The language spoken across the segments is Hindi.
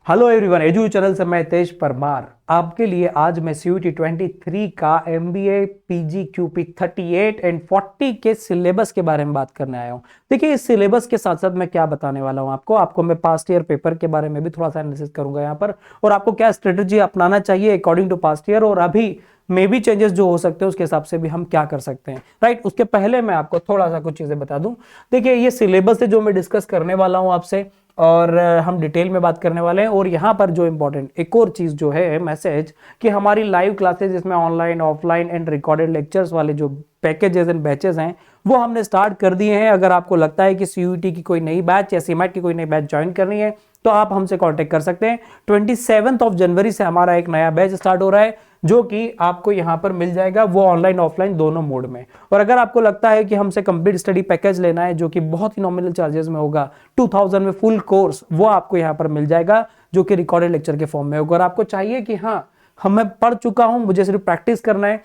हेलो एवरीवन, एजू चैनल से मैं तेज परमार आपके लिए आज मैं CUET 23 का MBA PG QP 38 एंड 40 के सिलेबस के बारे में बात करने आया हूं। देखिए, इस सिलेबस के साथ साथ मैं क्या बताने वाला हूं आपको मैं पास्ट ईयर पेपर के बारे में भी थोड़ा सा एनालिसिस करूंगा यहां पर, और आपको क्या स्ट्रेटेजी अपनाना चाहिए अकॉर्डिंग टू पास्ट ईयर, और अभी मे भी चेंजेस जो हो सकते हैं उसके हिसाब से भी हम क्या कर सकते हैं। राइट, उसके पहले मैं आपको थोड़ा सा कुछ चीजें बता दूं। देखिए, ये सिलेबस है जो मैं डिस्कस करने वाला हूं आपसे, और हम डिटेल में बात करने वाले हैं। और यहाँ पर जो इंपॉर्टेंट एक और चीज जो है मैसेज, कि हमारी लाइव क्लासेस इसमें online offline and recorded lectures वाले जो पैकेजेस एंड बैचेस हैं वो हमने स्टार्ट कर दिए हैं। अगर आपको लगता है कि CUET की कोई नई बैच या CMAT की कोई नई बैच ज्वाइन करनी है तो आप हमसे कांटेक्ट कर सकते हैं। 27 जनवरी से हमारा एक नया बैच स्टार्ट हो रहा है जो कि आपको यहां पर मिल जाएगा, वो ऑनलाइन ऑफलाइन दोनों मोड में। और अगर आपको लगता है कि हमसे कंप्लीट स्टडी पैकेज लेना है जो कि बहुत ही नॉमिनल चार्जेस में होगा, 2000 में फुल कोर्स, वो आपको यहां पर मिल जाएगा जो कि रिकॉर्डेड लेक्चर के फॉर्म में होगा। और आपको चाहिए कि हाँ, मैं पढ़ चुका हूं, मुझे सिर्फ प्रैक्टिस करना है,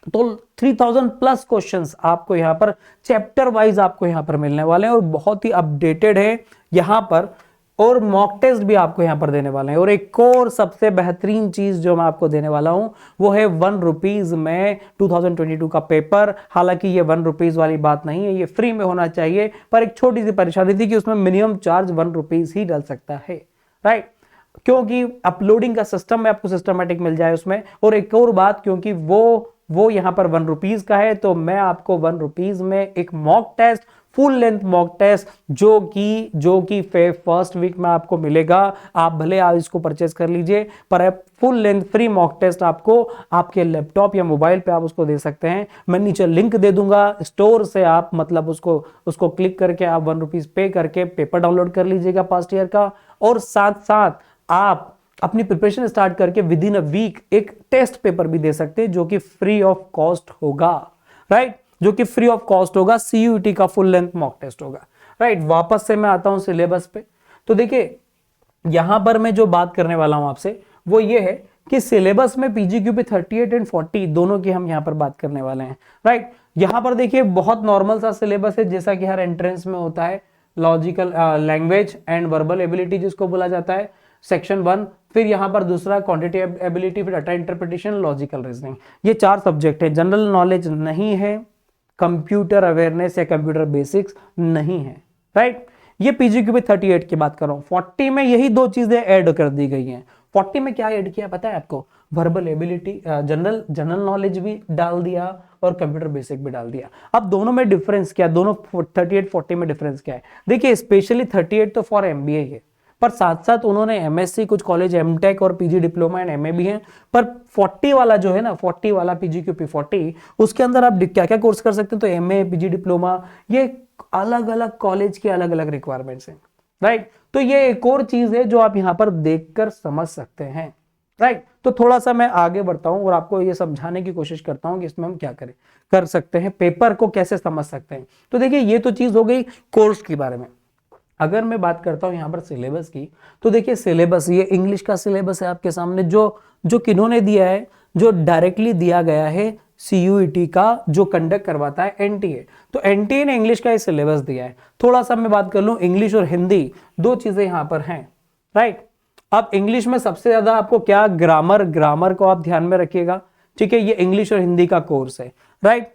तो 3000 प्लस क्वेश्चंस आपको यहां पर चैप्टर वाइज आपको यहां पर मिलने वाले हैं और बहुत ही अपडेटेड है यहां पर। और मॉक टेस्ट भी आपको यहां पर देने वाले हैं। और एक और सबसे बेहतरीन चीज जो मैं आपको देने वाला हूं वो है ₹1 में 2022 का पेपर। हालांकि ये ₹1 वाली बात नहीं है, ये फ्री में होना चाहिए, पर एक छोटी सी परेशानी थी कि उसमें मिनिमम चार्ज ₹1 ही डल सकता है। राइट, क्योंकि अपलोडिंग का सिस्टम में आपको सिस्टमेटिक मिल जाए उसमें। और एक और बात, क्योंकि वो यहां पर ₹1 का है, तो मैं आपको ₹1 में एक mock test, full length mock test जो कि फर्स्ट वीक में आपको मिलेगा। आप भले आप इसको परचेज कर लीजिए, पर full length free mock test आपको आपके लैपटॉप या मोबाइल पे आप उसको दे सकते हैं। मैं नीचे लिंक दे दूंगा, स्टोर से आप मतलब उसको क्लिक करके आप ₹1 पे करके पेपर डाउनलोड कर लीजिएगा पास्ट ईयर का। और साथ साथ आप अपनी प्रिपरेशन स्टार्ट करके विद इन अ वीक एक टेस्ट पेपर भी दे सकते हैं जो कि फ्री ऑफ कॉस्ट होगा। राइट, जो कि फ्री ऑफ कॉस्ट होगा, CUET का फुल लेंथ मॉक टेस्ट होगा। राइट, वापस से मैं आता हूं सिलेबस पे। तो देखिए, यहां पर मैं जो बात करने वाला हूं आपसे वो ये है कि सिलेबस में PG QP 38 एंड 40 दोनों की हम यहां पर बात करने वाले हैं। राइट, यहां पर देखिए बहुत नॉर्मल सा सिलेबस है जैसा कि हर एंट्रेंस में होता है। Logical language and verbal ability जिसको बोला जाता है, सेक्शन 1। फिर यहां पर दूसरा क्वांटिटेटिव एबिलिटी, फिर डाटा इंटरप्रिटेशन, लॉजिकल रीजनिंग। ये 4 सब्जेक्ट है। जनरल नॉलेज नहीं है, कंप्यूटर अवेयरनेस या कंप्यूटर बेसिक्स नहीं है। राइट, ये PG QP 38 की बात कर रहा हूं। 40 में यही 2 चीजें ऐड कर दी गई हैं। 40 में क्या ऐड किया पता है आपको? वर्बल एबिलिटी, जनरल नॉलेज भी डाल दिया और कंप्यूटर बेसिक भी डाल दिया। अब दोनों में डिफरेंस क्या है? दोनों 38 40 में डिफरेंस क्या है? देखिए, स्पेशली 38 तो फॉर MBA है, पर साथ साथ उन्होंने MSc, कुछ कॉलेज MTech और PG डिप्लोमा एंड MA भी हैं। पर 40 वाला जो है ना, 40 वाला PG QP 40, उसके अंदर आप क्या क्या कोर्स कर सकते हैं? तो MA, PG डिप्लोमा, ये अलग अलग कॉलेज के अलग अलग रिक्वायरमेंट्स हैं। राइट, तो ये एक और चीज है जो आप यहां पर देखकर समझ सकते हैं। राइट, तो थोड़ा सा मैं आगे बढ़ता हूं और आपको ये समझाने की कोशिश करता हूं कि इसमें हम क्या कर सकते हैं, पेपर को कैसे समझ सकते हैं। तो देखिए, ये तो चीज हो गई कोर्स के बारे में। अगर मैं बात करता हूं यहां पर सिलेबस की, तो देखिए सिलेबस, ये इंग्लिश का सिलेबस है आपके सामने, जो किन्होंने दिया है, जो डायरेक्टली दिया गया है CUET का, जो कंडक्ट करवाता है NTA। तो NTA ने इंग्लिश का ये सिलेबस दिया है। थोड़ा सा मैं बात कर लूं, इंग्लिश और हिंदी 2 चीजें यहां पर हैं। राइट, अब इंग्लिश में सबसे ज्यादा आपको क्या, ग्रामर को आप ध्यान में रखिएगा। ठीक है, ये इंग्लिश और हिंदी का कोर्स है। राइट,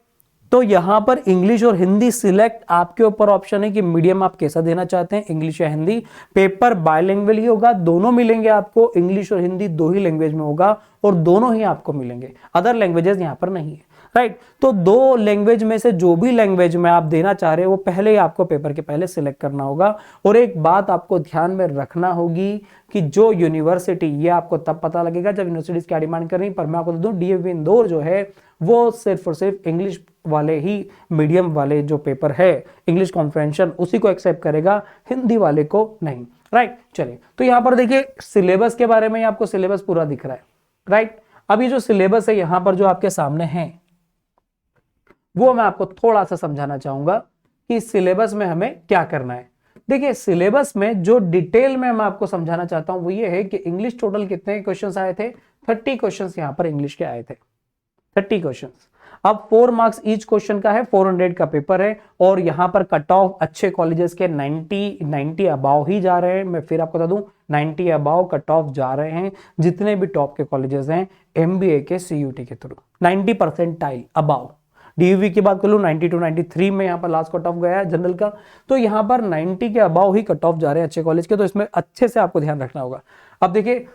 तो यहां पर इंग्लिश और हिंदी सिलेक्ट आपके ऊपर ऑप्शन है कि मीडियम आप कैसा देना चाहते हैं, इंग्लिश या हिंदी। पेपर बायलैंग्वेज ही होगा, दोनों मिलेंगे आपको, इंग्लिश और हिंदी 2 ही लैंग्वेज में होगा और दोनों ही आपको मिलेंगे, अदर लैंग्वेजेस यहां पर नहीं है। राइट, तो 2 लैंग्वेज में से जो भी लैंग्वेज में आप देना चाह रहे हो वो पहले ही आपको पेपर के पहले सिलेक्ट करना होगा। और एक बात आपको ध्यान में रखना होगी कि जो यूनिवर्सिटी, ये आपको तब पता लगेगा जब यूनिवर्सिटीज क्या डिमांड कर रही, पर मैं आपको बता दूं DAV इंदौर जो है वो सिर्फ और सिर्फ इंग्लिश वाले ही, मीडियम वाले जो पेपर है इंग्लिश कॉम्प्रिहेंशन उसी को एक्सेप्ट करेगा, हिंदी वाले को नहीं। राइट, चलिए, तो यहां पर देखिए सिलेबस के बारे में आपको सिलेबस पूरा दिख रहा है। राइट, अब ये जो सिलेबस है यहां पर जो आपके सामने है वो मैं आपको थोड़ा सा समझाना चाहूंगा कि सिलेबस में हमें क्या करना है। देखिए, सिलेबस में जो डिटेल में मैं आपको समझाना चाहता हूं वो ये है कि इंग्लिश टोटल कितने क्वेश्चंस आए थे? 30 क्वेश्चंस यहां पर इंग्लिश के आए थे, 30 क्वेश्चंस। अब 4 मार्क्स ईच क्वेश्चन का है, 400 का पेपर है और यहां पर कट ऑफ अच्छे कॉलेजेस के 90 अबाव ही जा रहे हैं। मैं फिर आपको बता दूं 90 अबाव कट ऑफ जा रहे हैं जितने भी टॉप के कॉलेजेस हैं एमबीए के सीयूटी के थ्रू, 90 परसेंटाइल अबाव। डीयूवी की बात कर लूं 90 to 93 में यहाँ पर लास्ट कट ऑफ गया है जनरल का, तो यहाँ पर 90 के अबाव ही कट ऑफ जा रहे हैं अच्छे कॉलेज के, तो इसमें अच्छे से आपको ध्यान रखना होगा। अब देखिए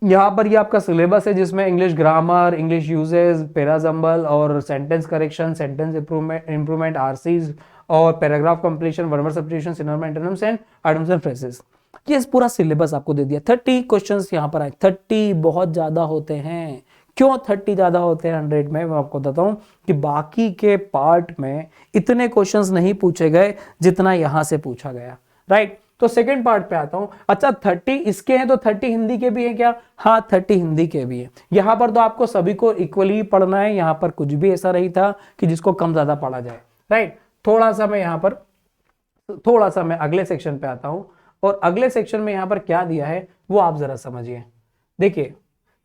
यहाँ पर ये आपका सिलेबस है जिसमें English grammar, English usage, parajumble और sentence correction, sentence improvement, RCs और paragraph completion, one word substitution, synonym antonyms and idioms and phrases, ये पूरा सिलेबस आपको दे दिया। 30 क्वेश्चंस यहाँ पर आए, 30 बहुत ज्यादा होते हैं। क्यों 30 ज्यादा होते हैं 100 में, मैं आपको बताता हूं कि बाकी के पार्ट में इतने क्वेश्चंस नहीं पूछे गए जितना यहां से पूछा गया, राइट। तो सेकंड पार्ट पे आता हूं। अच्छा 30 इसके हैं तो 30 हिंदी के भी हैं क्या? हाँ 30 हिंदी के भी है। यहां पर तो आपको सभी को इक्वली पढ़ना है, यहां पर कुछ भी ऐसा नहीं था कि जिसको कम ज्यादा पढ़ा जाए, राइट। थोड़ा सा मैं अगले सेक्शन पे आता हूं और अगले सेक्शन में यहां पर क्या दिया है वो आप जरा समझिए। देखिए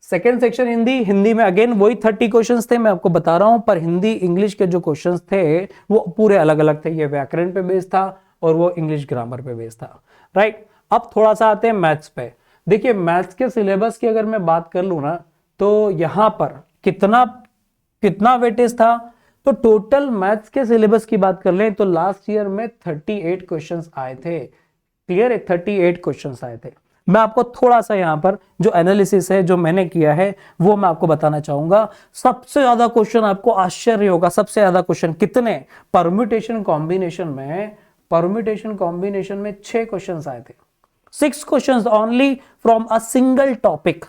सेकेंड सेक्शन हिंदी में अगेन वही 30 क्वेश्चंस थे, मैं आपको बता रहा हूं, पर हिंदी इंग्लिश के जो क्वेश्चंस थे वो पूरे अलग अलग थे। ये व्याकरण पे बेस्ड था और वो इंग्लिश ग्रामर पे बेस्ड था, राइट। अब थोड़ा सा आते हैं मैथ्स पे। देखिए मैथ्स के सिलेबस की अगर मैं बात कर लूं ना तो यहां पर कितना वेटेज था, तो टोटल मैथ्स के सिलेबस की बात कर लें तो लास्ट ईयर में 38 क्वेश्चंस आए थे। क्लियर है, 38 क्वेश्चंस आए थे। मैं आपको थोड़ा सा यहां पर जो एनालिसिस है जो मैंने किया है वो मैं आपको बताना चाहूंगा। सबसे ज्यादा क्वेश्चन आपको आश्चर्य होगा, सबसे ज्यादा क्वेश्चन कितने? परम्यूटेशन कॉम्बिनेशन में 6 क्वेश्चंस आए थे। 6 questions only from a single topic,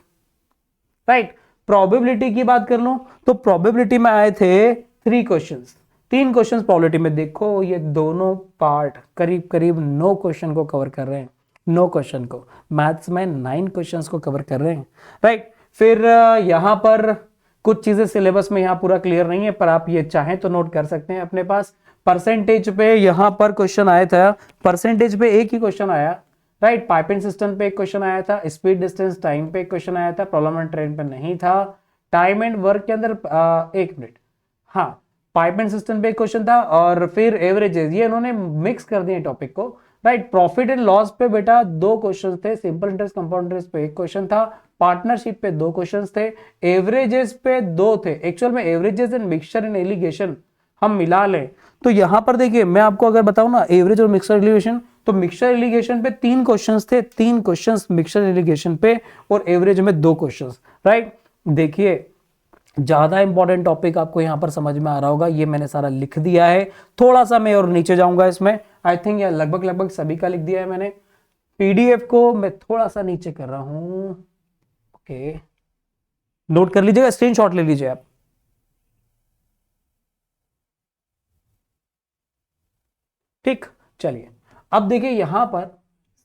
right. Probability की बात कर लूं तो प्रोबेबिलिटी में आए थे 3 क्वेश्चंस, 3 क्वेश्चंस प्रोबेबिलिटी में। देखो ये दोनों पार्ट करीब करीब 9 क्वेश्चन को कवर कर रहे हैं, 9 क्वेश्चन को। मैथ्स में 9 क्वेश्चंस को कवर कर रहे हैं, राइट। फिर यहां पर कुछ चीजें सिलेबस में यहां पूरा क्लियर नहीं है, पर आप ये चाहें तो नोट कर सकते हैं अपने पास। परसेंटेज पे यहां पर क्वेश्चन आया था, परसेंटेज पे एक ही क्वेश्चन आया, राइट। पाइपिंग सिस्टम पे एक क्वेश्चन आया था, स्पीड डिस्टेंस टाइम पे एक क्वेश्चन आया था, प्रॉब्लम एंड ट्रेंड पे नहीं था। टाइम एंड वर्क के अंदर 1 मिनट, हाँ पाइप एंड सिस्टम पे एक क्वेश्चन था और फिर एवरेजेस, ये इन्होंने मिक्स कर दिए टॉपिक को, राइट। प्रॉफिट एंड लॉस पे बेटा 2 क्वेश्चन थे, सिंपल इंटरेस्ट कंपाउंड इंटरेस्ट पे 1 क्वेश्चन था, पार्टनरशिप पे 2 क्वेश्चन थे, एवरेजेस पे 2 थे। एक्चुअल में averages and mixture and allegation हम मिला लें तो यहां पर देखिए मैं आपको अगर बताऊं ना एवरेज और मिक्सचर एलिगेशन, तो मिक्सचर एलिगेशन पे 3 क्वेश्चंस थे, 3 क्वेश्चंस मिक्सचर एलिगेशन पे और एवरेज में 2 क्वेश्चंस, राइट। देखिए ज्यादा इंपॉर्टेंट टॉपिक आपको यहां पर समझ में आ रहा होगा, ये मैंने सारा लिख दिया है। थोड़ा सा मैं और नीचे जाऊंगा इसमें, आई थिंक ये लगभग सभी का लिख दिया है मैंने। पीडीएफ को मैं थोड़ा सा नीचे कर रहा हूं, ओके नोट कर लीजिएगा, स्क्रीनशॉट ले लीजिए आप। ठीक, चलिए अब देखिए यहां पर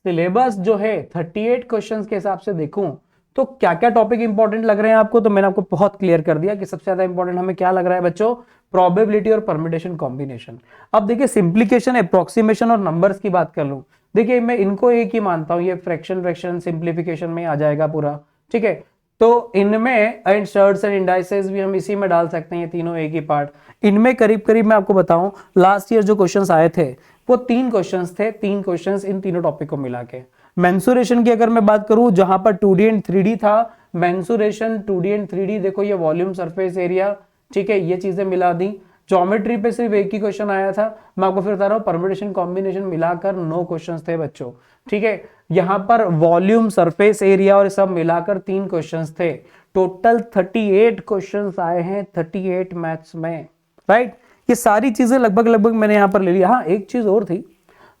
सिलेबस जो है 38 क्वेश्चंस के हिसाब से देखूं तो क्या क्या टॉपिक इंपॉर्टेंट लग रहे हैं आपको, तो मैंने आपको बहुत क्लियर कर दिया कि सबसे ज्यादा इंपॉर्टेंट हमें क्या लग रहा है बच्चों, प्रोबेबिलिटी और परम्यूटेशन कॉम्बिनेशन। अब देखिए सिंप्लीकेशन, अप्रोक्सीमेशन और नंबर्स की बात कर लूं, देखिए मैं इनको एक ही मानता हूं, ये फ्रैक्शन सिंप्लीफिकेशन में आ जाएगा पूरा, ठीक है। तो इनमें एंड शर्ट्स एंड इंडाइसेस भी हम इसी में डाल सकते हैं, तीनों एक ही पार्ट। इनमें करीब करीब मैं आपको बताऊं लास्ट ईयर जो क्वेश्चंस आए थे वो 3 क्वेश्चंस थे, 3 क्वेश्चंस इन तीनों टॉपिक को मिला के। मेंसुरेशन की अगर मैं बात करूं जहां पर 2D एंड 3D था, मेंसुरेशन 2D एंड 3D, देखो ये वॉल्यूम सरफेस एरिया, ठीक है, ये चीजें मिला दी। ज्योमेट्री पे सिर्फ एक ही क्वेश्चन आया था, मैं आपको फिर बता रहा हूं परम्यूटेशन कॉम्बिनेशन मिलाकर 9 क्वेश्चंस थे बच्चों, ठीक है। यहां पर वॉल्यूम सरफेस एरिया और सब मिलाकर 3 क्वेश्चंस थे। टोटल 38 क्वेश्चंस आए हैं 38 मैथ्स में, राइट। ये सारी चीजें लगभग मैंने यहां पर ले लिया। हाँ एक चीज और थी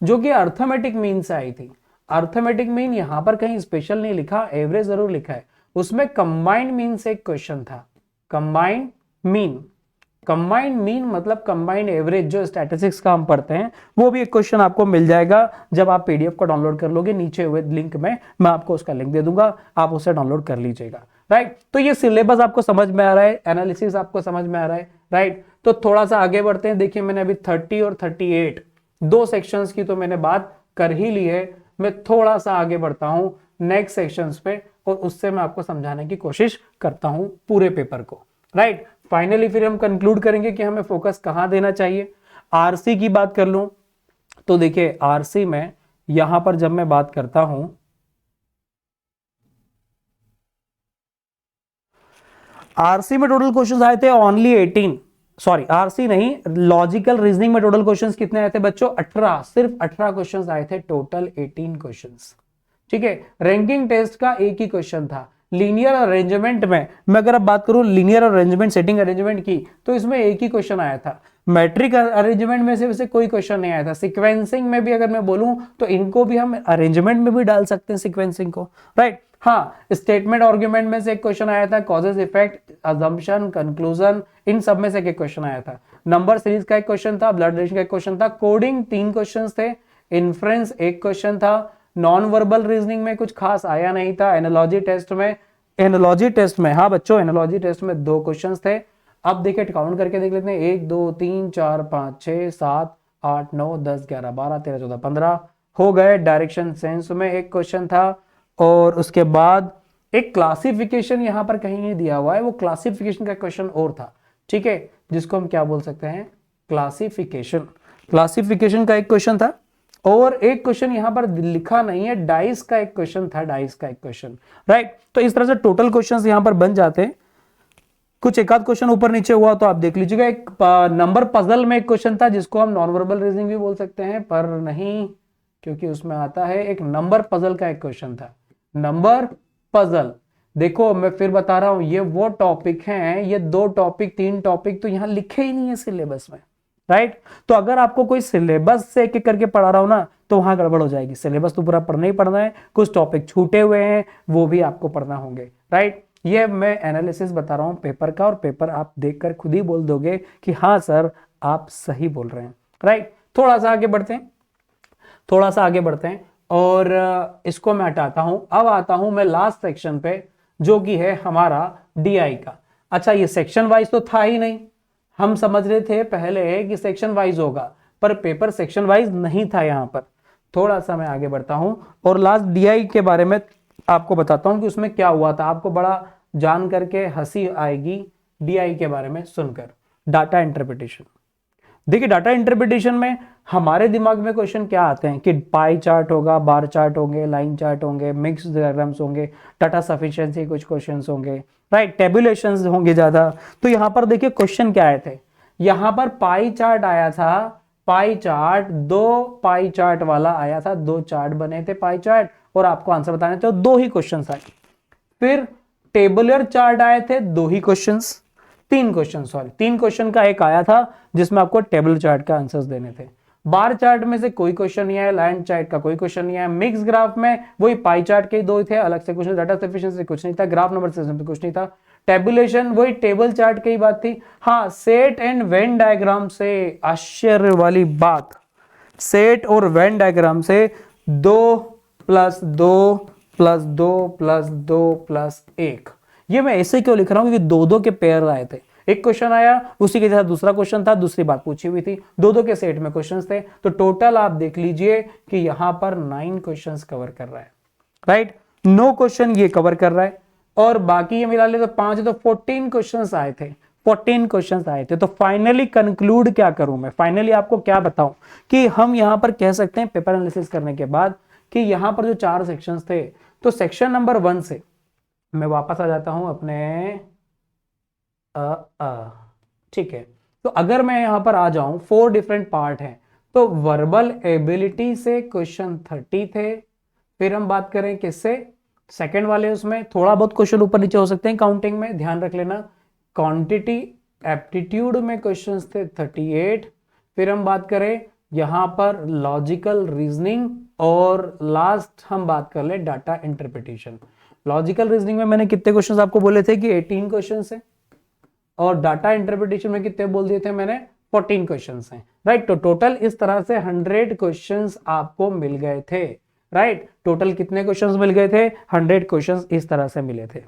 जो कि अर्थमेटिक मीन से आई थी। अर्थमेटिक मीन यहां पर कहीं स्पेशल नहीं लिखा, एवरेज जरूर लिखा है, उसमें कंबाइंड मीन से एक क्वेश्चन था। कंबाइंड मीन मतलब कंबाइंड एवरेज, जो स्टैटिस्टिक्स का हम पढ़ते हैं, वो भी एक क्वेश्चन आपको मिल जाएगा जब आप पीडीएफ को डाउनलोड कर लोगे। नीचे हुए लिंक में मैं आपको उसका लिंक दे दूंगा, आप उसे डाउनलोड कर लीजिएगा, राइट। तो ये सिलेबस आपको समझ में आ रहा है, एनालिसिस आपको समझ में आ रहा है, राइट। तो थोड़ा सा आगे बढ़ते हैं। देखिए मैंने अभी 30 और 38 2 सेक्शंस की तो मैंने बात कर ही ली है, मैं थोड़ा सा आगे बढ़ता हूं नेक्स्ट सेक्शंस पे और उससे मैं आपको समझाने की कोशिश करता हूं पूरे पेपर को। राइट। फाइनली फिर हम कंक्लूड करेंगे कि हमें फोकस कहां देना चाहिए। आरसी की बात कर लूं तो देखिए आरसी में यहां पर जब मैं बात करता हूं, आरसी में टोटल क्वेश्चंस आए थे ओनली 18, सॉरी आरसी नहीं, लॉजिकल रीजनिंग में टोटल क्वेश्चंस कितने आए थे बच्चों? 18, सिर्फ 18 क्वेश्चंस आए थे, टोटल 18 क्वेश्चंस। ठीक है, रैंकिंग टेस्ट का एक ही क्वेश्चन था। लीनियर अरेंजमेंट में मैं अगर अब बात करूं, लीनियर अरेंजमेंट, सेटिंग अरेंजमेंट की, तो इसमें एक ही क्वेश्चन आया था। मैट्रिक अरेंजमेंट में से वैसे कोई क्वेश्चन नहीं आया था। सीक्वेंसिंग में भी अगर मैं बोलूं तो इनको भी हम अरेंजमेंट में भी डाल सकते हैं, सीक्वेंसिंग को, राइट। हाँ, स्टेटमेंट आर्गुमेंट में से एक क्वेश्चन आया था, कॉजेज इफेक्ट, अजम्पशन, कंक्लूजन, इन सब में से एक क्वेश्चन आया था। नंबर सीरीज का एक क्वेश्चन था, ब्लड रिलेशन का एक क्वेश्चन था, कोडिंग 3 क्वेश्चन थे, इन्फ्रेंस एक क्वेश्चन था, नॉन वर्बल रीजनिंग में कुछ खास आया नहीं था। एनालॉजी टेस्ट में हाँ बच्चों, एनालॉजी टेस्ट में 2 क्वेश्चंस थे। अब देखिए काउंट करके देख लेते हैं, 1 2 3 4 5 6 7 8 9 10 11 12 13 14 15 हो गए। डायरेक्शन सेंस में एक क्वेश्चन था, और उसके बाद एक क्लासिफिकेशन यहां पर कहीं नहीं दिया हुआ है, वो क्लासिफिकेशन का क्वेश्चन और था। ठीक है, जिसको हम क्या बोल सकते हैं, क्लासिफिकेशन का एक क्वेश्चन था। और एक क्वेश्चन यहां पर लिखा नहीं है, डाइस का एक क्वेश्चन था, डाइस का एक क्वेश्चन, राइट। तो इस तरह से टोटल क्वेश्चंस यहां पर बन जाते हैं। कुछ एक आध क्वेश्चन ऊपर नीचे हुआ तो आप देख लीजिएगा। एक नंबर पजल में एक क्वेश्चन था जिसको हम नॉन वर्बल रीजनिंग भी बोल सकते हैं, पर नहीं, क्योंकि उसमें आता है एक नंबर पजल का एक क्वेश्चन था, नंबर पजल। देखो मैं फिर बता रहा हूं, ये वो टॉपिक हैं, ये 2 टॉपिक 3 टॉपिक तो यहां लिखे ही नहीं है सिलेबस में, राइट। तो अगर आपको कोई सिलेबस से एक एक करके पढ़ा रहा हूं ना, तो वहां गड़बड़ हो जाएगी। सिलेबस तो पूरा पढ़ना ही पढ़ना है, कुछ टॉपिक छूटे हुए हैं वो भी आपको पढ़ना होंगे, राइट। ये मैं एनालिसिस बता रहा हूं पेपर का, और पेपर आप देखकर खुद ही बोल दोगे कि हाँ सर आप सही बोल रहे हैं, राइट। थोड़ा सा आगे बढ़ते हैं और इसको मैं हटाता हूं। अब आता हूं मैं लास्ट सेक्शन पे, जो कि है हमारा डीआई का। अच्छा, ये सेक्शन वाइज तो था ही नहीं, हम समझ रहे थे पहले कि सेक्शन वाइज होगा, पर पेपर सेक्शन वाइज नहीं था। यहां पर थोड़ा सा मैं आगे बढ़ता हूं और लास्ट डीआई के बारे में आपको बताता हूं कि उसमें क्या हुआ था। आपको बड़ा जान करके हंसी आएगी डीआई के बारे में सुनकर। डाटा इंटरप्रिटेशन, देखिए डाटा इंटरप्रिटेशन में हमारे दिमाग में क्वेश्चन क्या आते हैं कि पाई चार्ट होगा, बार चार्ट होंगे, लाइन चार्ट होंगे, मिक्स डायग्राम्स होंगे, डाटा सफिशिएंसी कुछ क्वेश्चंस होंगे, राइट, टेबुलेशंस होंगे ज्यादा। तो यहां पर देखिए क्वेश्चन क्या आए थे, यहां पर पाई चार्ट आया था, पाई चार्ट 2 पाई चार्ट वाला आया था, 2 चार्ट बने थे पाई चार्ट, और आपको आंसर बताने थे, 2 ही क्वेश्चन आए। फिर टेबुलर चार्ट आए थे, 2 ही क्वेश्चंस, 3 क्वेश्चन का एक आया था जिसमें आपको टेबल चार्ट का आंसर्स देने थे। बार चार्ट में से कोई क्वेश्चन नहीं आया, लाइन चार्ट का कोई क्वेश्चन नहीं आया, मिक्स ग्राफ में वही पाई चार्ट के 2 थे, अलग से क्वेश्चन, डाटा सफिशिएंसी कुछ नहीं था, ग्राफ नंबर सिस्टम पे कुछ नहीं था, टेबुलेशन वही टेबल चार्ट की बात थी। हाँ, सेट एंड वेन डायग्राम से, आश्चर्य वाली बात, सेट और वेन डायग्राम से 2 + 2 + 2 + 2 + 1। ये मैं ऐसे क्यों लिख रहा हूं, क्योंकि 2-2 के पेयर आए थे। एक क्वेश्चन आया, उसी के साथ दूसरा क्वेश्चन था, दूसरी बात पूछी हुई थी, 2-2 के सेट में क्वेश्चंस थे। तो टोटल आप देख लीजिए कि यहां पर 9 क्वेश्चंस कवर कर रहा है, राइट। 9 क्वेश्चन ये कवर कर रहा है, और बाकी ये मिला ले तो 5, तो 14 क्वेश्चंस आए थे, 14 क्वेश्चंस आए थे। तो फाइनली कंक्लूड क्या करूं मैं, फाइनली आपको क्या बताऊं कि हम यहां पर कह सकते हैं पेपर एनालिसिस करने के बाद कि यहां पर जो 4 सेक्शंस थे, तो सेक्शन नंबर 1 से मैं वापस आ जाता हूं अपने ठीक है। तो अगर मैं यहां पर आ जाऊं, 4 डिफरेंट पार्ट हैं, तो वर्बल एबिलिटी से क्वेश्चन 30 थे। फिर हम बात करें किससे, सेकंड वाले, उसमें थोड़ा बहुत क्वेश्चन ऊपर नीचे हो सकते हैं काउंटिंग में, ध्यान रख लेना। क्वांटिटी एप्टीट्यूड में क्वेश्चंस थे 38। फिर हम बात करें यहां पर लॉजिकल रीजनिंग, और लास्ट हम बात कर ले डाटा इंटरप्रिटेशन। लॉजिकल रीजनिंग में मैंने कितने क्वेश्चंस आपको बोले थे कि 18 क्वेश्चंस हैं, और डाटा इंटरप्रिटेशन में कितने बोल दिए थे मैंने, 14 क्वेश्चंस हैं, राइट। तो टोटल इस तरह से 100 क्वेश्चंस आपको मिल गए थे, राइट। टोटल कितने क्वेश्चंस मिल गए थे, 100 क्वेश्चंस इस तरह से मिले थे।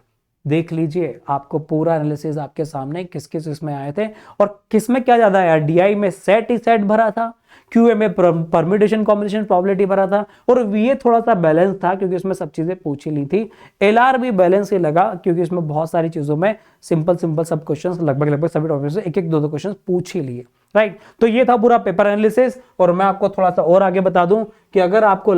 देख लीजिए, आपको पूरा एनालिसिस आपके सामने किस किस इसमें आए थे और किस में क्या ज्यादा आया। डीआई में सेट ही सेट भरा था, क्यूए में परम्यूटेशन कॉम्बिनेशन प्रोबेबिलिटी भरा था, और वीए थोड़ा सा बैलेंस था क्योंकि इसमें सब चीजें पूछी ली थी। एलआर भी बैलेंस ही लगा क्योंकि इसमें बहुत सारी चीजों में सिंपल सिंपल सब क्वेश्चंस लगभग सभी टॉपिक से एक एक दो क्वेश्चंस पूछ ही लिए, राइट। तो ये था पूरा पेपर एनालिसिस। और मैं आपको थोड़ा सा और आगे बता दूं कि अगर आपको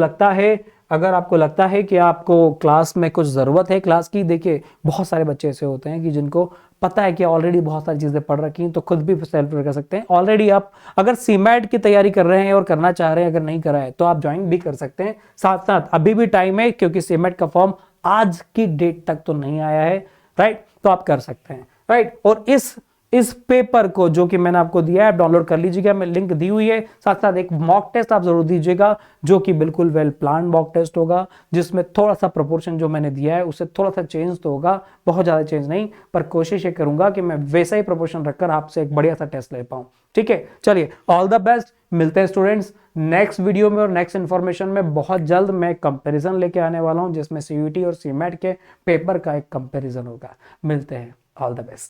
लगता है कि आपको क्लास में कुछ जरूरत है क्लास की, देखिए बहुत सारे बच्चे ऐसे होते हैं कि जिनको पता है कि ऑलरेडी बहुत सारी चीजें पढ़ रखी हैं, तो खुद भी सेल्फ प्रिपेयर कर सकते हैं। ऑलरेडी आप अगर सीमैट की तैयारी कर रहे हैं और करना चाह रहे हैं, अगर नहीं करा है तो आप ज्वाइन भी कर सकते हैं। साथ साथ अभी भी टाइम है क्योंकि सीमैट का फॉर्म आज की डेट तक तो नहीं आया है, राइट, तो आप कर सकते हैं, राइट। और इस पेपर को जो कि मैंने आपको दिया है, आप डाउनलोड कर लीजिएगा, मैं लिंक दी हुई है। साथ साथ एक मॉक टेस्ट आप जरूर दीजिएगा जो कि बिल्कुल वेल प्लान मॉक टेस्ट होगा, जिसमें थोड़ा सा प्रोपोर्शन जो मैंने दिया है उससे थोड़ा सा चेंज तो होगा, बहुत ज्यादा चेंज नहीं, पर कोशिश ये करूंगा कि मैं वैसा ही प्रोपोर्शन रखकर आपसे एक बढ़िया सा टेस्ट ले पाऊं। ठीक है, चलिए, ऑल द बेस्ट। मिलते हैं स्टूडेंट्स नेक्स्ट वीडियो में और नेक्स्ट इन्फॉर्मेशन में। बहुत जल्द मैं कंपैरिजन लेके आने वाला हूं जिसमें सीयूईटी और सीमैट के पेपर का एक कंपैरिजन होगा। मिलते हैं, ऑल द बेस्ट।